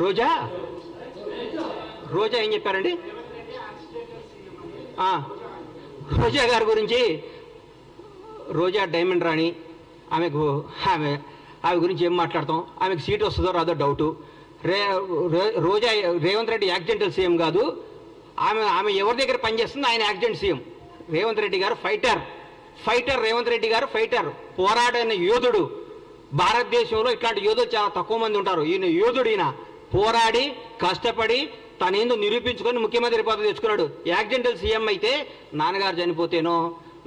రోజా రోజా ఏం చెప్పారండి? రోజా గారి గురించి, రోజా డైమండ్ రాణి, ఆమె గురించి ఏం మాట్లాడతాం? ఆమెకు సీట్ వస్తుందో రాదో డౌటు. రోజా రేవంత్ రెడ్డి యాక్సిడెంటల్ సీఎం కాదు, ఆమె ఎవరి దగ్గర పనిచేస్తుంది? ఆయన యాక్సిడెంట్ సీఎం. రేవంత్ రెడ్డి గారు ఫైటర్ రేవంత్ రెడ్డి గారు ఫైటర్, పోరాడిన యోధుడు. భారతదేశంలో ఇట్లాంటి యోధులు చాలా తక్కువ మంది ఉంటారు. ఈయన యోధుడు. ఈయన పోరాడి కష్టపడి తనేందో నిరూపించుకొని ముఖ్యమంత్రి పదవి తెచ్చుకున్నాడు. యాక్సిడెంటల్ సీఎం అయితే నాన్నగారు చనిపోతేనో,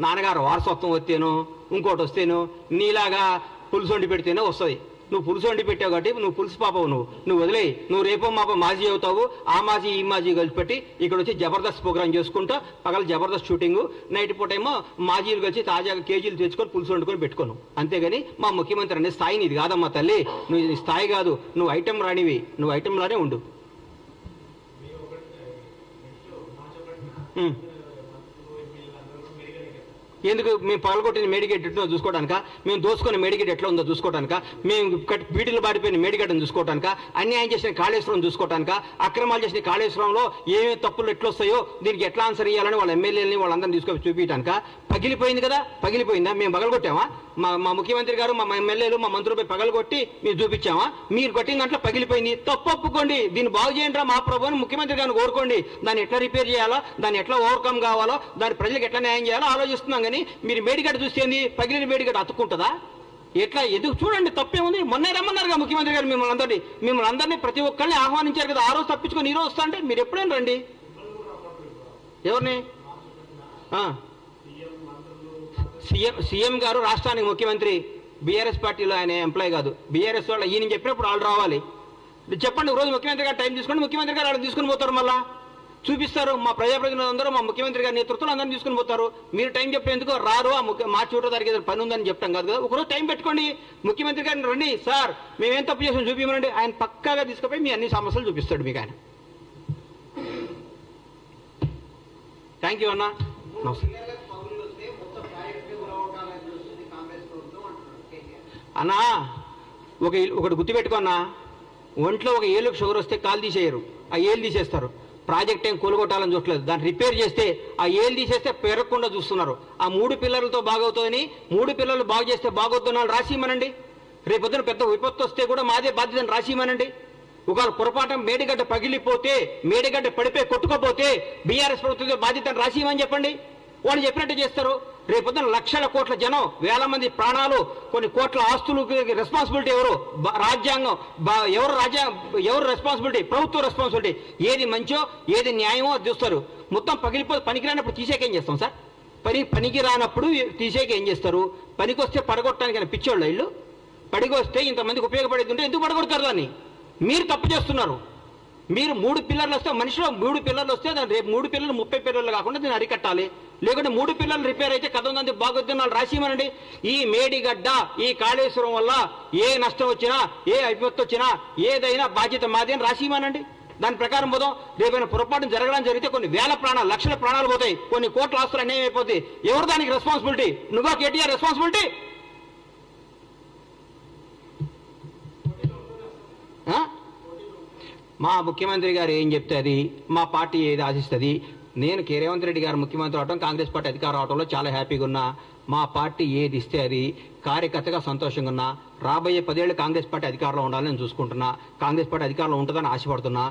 నాన్నగారు వారసత్వం వస్తేనో, ఇంకోటి వస్తేనో, నీలాగా పులుసు వండి పెడితేనే వస్తుంది. నువ్వు పులుసు వండి పెట్టావు కాబట్టి నువ్వు పులుసు పాపవు. నువ్వు వదిలేయి. నువ్వు రేపో మాపో మాజీ అవుతావు. ఆ మాజీ ఈ మాజీ కలిసి పెట్టి ఇక్కడ వచ్చి జబర్దస్త్ ప్రోగ్రామ్ చేసుకుంటా, పగల జబర్దస్త్ షూటింగు, నైట్ పూట ఏమో మాజీలు కలిసి తాజాగా కేజీలు తెచ్చుకొని పులుసు వండుకొని పెట్టుకోను. అంతేగాని మా ముఖ్యమంత్రి అనే స్థాయి నీది కాదమ్మా తల్లి. నువ్వు నీ స్థాయి కాదు. నువ్వు ఐటెం రానివి. నువ్వు ఐటెంలానే ఉండు. ఎందుకు? మేము పగలగొట్టిన మేడిగడ్డ ఎట్లా చూసుకోవడానిక? మేము దోసుకున్న మేడిగడ్డ ఎట్లా ఉందో చూసుకోవడానిక? మేము బీటీలు బాడిపోయిన మేడిగడ్డను చూసుకోవడానిక? అన్యాయం చేసిన కాళేశ్వరం చూసుకోవడానిక? అక్రమాలు చేసిన కాళేశ్వరంలో ఏమేమి తప్పులు ఎట్లా వస్తాయో దీనికి ఎట్లా ఆన్సర్ ఇవ్వాలని వాళ్ళ ఎమ్మెల్యేలని వాళ్ళందరినీ తీసుకొని చూపించడానిక? పగిలిపోయింది కదా? పగిలిపోయిందా? మేము పగలగొట్టామా? మా ముఖ్యమంత్రి గారు, మా ఎమ్మెల్యేలు, మా మంత్రులపై పగలగొట్టి మీరు చూపించామా? మీరు కొట్టిన దాంట్లో పగిలిపోయింది. తప్పు ఒప్పుకోండి. దీన్ని బాగు చేయండి రా మా ప్రభుని ముఖ్యమంత్రి గారిని కోరుకోండి. దాన్ని ఎట్లా రిపేర్ చేయాలో, దాన్ని ఎట్లా ఓవర్కమ్ కావాలో, దాని ప్రజలకు ఎట్లా న్యాయం చేయాలో ఆలోచిస్తున్నాం. కానీ మీరు మేడిగడ్డ చూస్తేంది? పగిలిన మేడిగడ్డ అతుక్కుంటుందా? ఎట్లా ఎదుగు చూడండి. తప్పేముంది? మొన్నే రమ్మన్నారుగా ముఖ్యమంత్రి గారు మిమ్మల్ని అందరినీ ప్రతి ఒక్కరిని ఆహ్వానించారు కదా. ఆ రోజు తప్పించుకొని ఈ రోజు వస్తా అంటే మీరు ఎప్పుడైనా రండి. ఎవరిని? సీఎం గారు రాష్ట్రానికి ముఖ్యమంత్రి. బీఆర్ఎస్ పార్టీలో ఆయన ఎంప్లాయ్ కాదు. బీఆర్ఎస్ వాళ్ళు ఈయన చెప్పినప్పుడు వాళ్ళు రావాలి. చెప్పండి. రోజు ముఖ్యమంత్రి గారు టైం తీసుకోండి. ముఖ్యమంత్రి గారు వాళ్ళు తీసుకుని పోతారు. మళ్ళా చూపిస్తారు. మా ప్రజాప్రతినిధులందరూ మా ముఖ్యమంత్రి గారి నేతృత్వంలో అందరినీ తీసుకుని పోతారు. మీరు టైం చెప్పేందుకు రారు. మార్చి 1వ తారీఖు ఏదైనా పని ఉందని చెప్తాం కాదు కదా. ఒకరోజు టైం పెట్టుకోండి. ముఖ్యమంత్రి గారిని రండి, సార్ మేమేం తప్పు చేసాం చూపించమనండి. ఆయన పక్కాగా తీసుకుపోయి మీ అన్ని సమస్యలు చూపిస్తాడు మీకు ఆయన. థ్యాంక్ యూ అన్న. అన్నా ఒకటి గుర్తుపెట్టుకున్నా, ఒంట్లో ఒక ఏళ్ళకు షుగర్ వస్తే కాలు తీసేయరు, ఆ ఏళ్ళు తీసేస్తారు. ప్రాజెక్ట్ ఏం కూలగొట్టాలని చూడలేదు, దాన్ని రిపేర్ చేస్తే ఆ ఏళ్ళు తీసేస్తే పెరగకుండా చూస్తున్నారు. ఆ 3 పిల్లలతో బాగవుతుందని, 3 పిల్లలు బాగు చేస్తే బాగవుతున్నాను రాసిమనండి. రేపొద్దున పెద్ద విపత్తు వస్తే కూడా మాదే బాధ్యతను రాసిమనండి. ఒకవేళ పొరపాటు మేడిగడ్డ పగిలిపోతే, మేడిగడ్డ పడిపోయి కొట్టుకోపోతే బీఆర్ఎస్ ప్రభుత్వం బాధ్యతను రాసిమని చెప్పండి. వాళ్ళు చెప్పినట్టు చేస్తారు. రేపొద్దున లక్షల కోట్ల జనం, వేల మంది ప్రాణాలు, కొన్ని కోట్ల ఆస్తులు రెస్పాన్సిబిలిటీ ఎవరు? రాజ్యాంగం. ఎవరు రెస్పాన్సిబిలిటీ? ప్రభుత్వ రెస్పాన్సిబిలిటీ. ఏది మంచో ఏది న్యాయమో అది చూస్తారు. మొత్తం పగిలిపోతే పనికి రానప్పుడు తీసేకేం చేస్తాం సార్? పనికి రానప్పుడు తీసేకేం చేస్తారు? పనికి వస్తే పడగొట్టడానికి పిచ్చోళ్ళు ఇల్లు. పడికి వస్తే ఇంతమందికి ఉపయోగపడేది ఉంటే ఎందుకు పడగొడతారు దాన్ని? మీరు తప్పు చేస్తున్నారు. మీరు 3 పిల్లర్లు వస్తే, మనిషిలో 3 పిల్లర్లు వస్తే రేపు 3 పిల్లలు 30 పిల్లలు కాకుండా దీన్ని అరికట్టాలి. లేకుంటే 3 పిల్లలు రిపేర్ అయితే కథ ఉందని బాగొద్దున్నాళ్ళు రాసిమనండి. ఈ మేడిగడ్డ, ఈ కాళేశ్వరం వల్ల ఏ నష్టం వచ్చినా, ఏ విపత్తు వచ్చినా ఏదైనా బాధ్యత మాది అని రాసిమనండి. దాని ప్రకారం పోదాం. రేపైనా పొరపాటు జరగడం జరిగితే కొన్ని వేల ప్రాణాలు, లక్షల ప్రాణాలు పోతాయి, కొన్ని కోట్ల ఆస్తులు అన్యాయం అయిపోతాయి. ఎవరు దానికి రెస్పాన్సిబిలిటీ? నువ్వా కేటీఆర్ రెస్పాన్సిబిలిటీ? మా ముఖ్యమంత్రి గారు ఏం చెప్తే అది, మా పార్టీ ఏది ఆశిస్తుంది. నేను రేవంత్ రెడ్డి గారు ముఖ్యమంత్రి అవడం, కాంగ్రెస్ పార్టీ అధికారం అవడంలో చాలా హ్యాపీగా ఉన్నా. మా పార్టీ ఏది ఇస్తే అది కార్యకర్తగా సంతోషంగా ఉన్నా. రాబోయే 10 ఏళ్ళు కాంగ్రెస్ పార్టీ అధికారంలో ఉండాలని నేను చూసుకుంటున్నా. కాంగ్రెస్ పార్టీ అధికారంలో ఉంటుందని ఆశపడుతున్నా.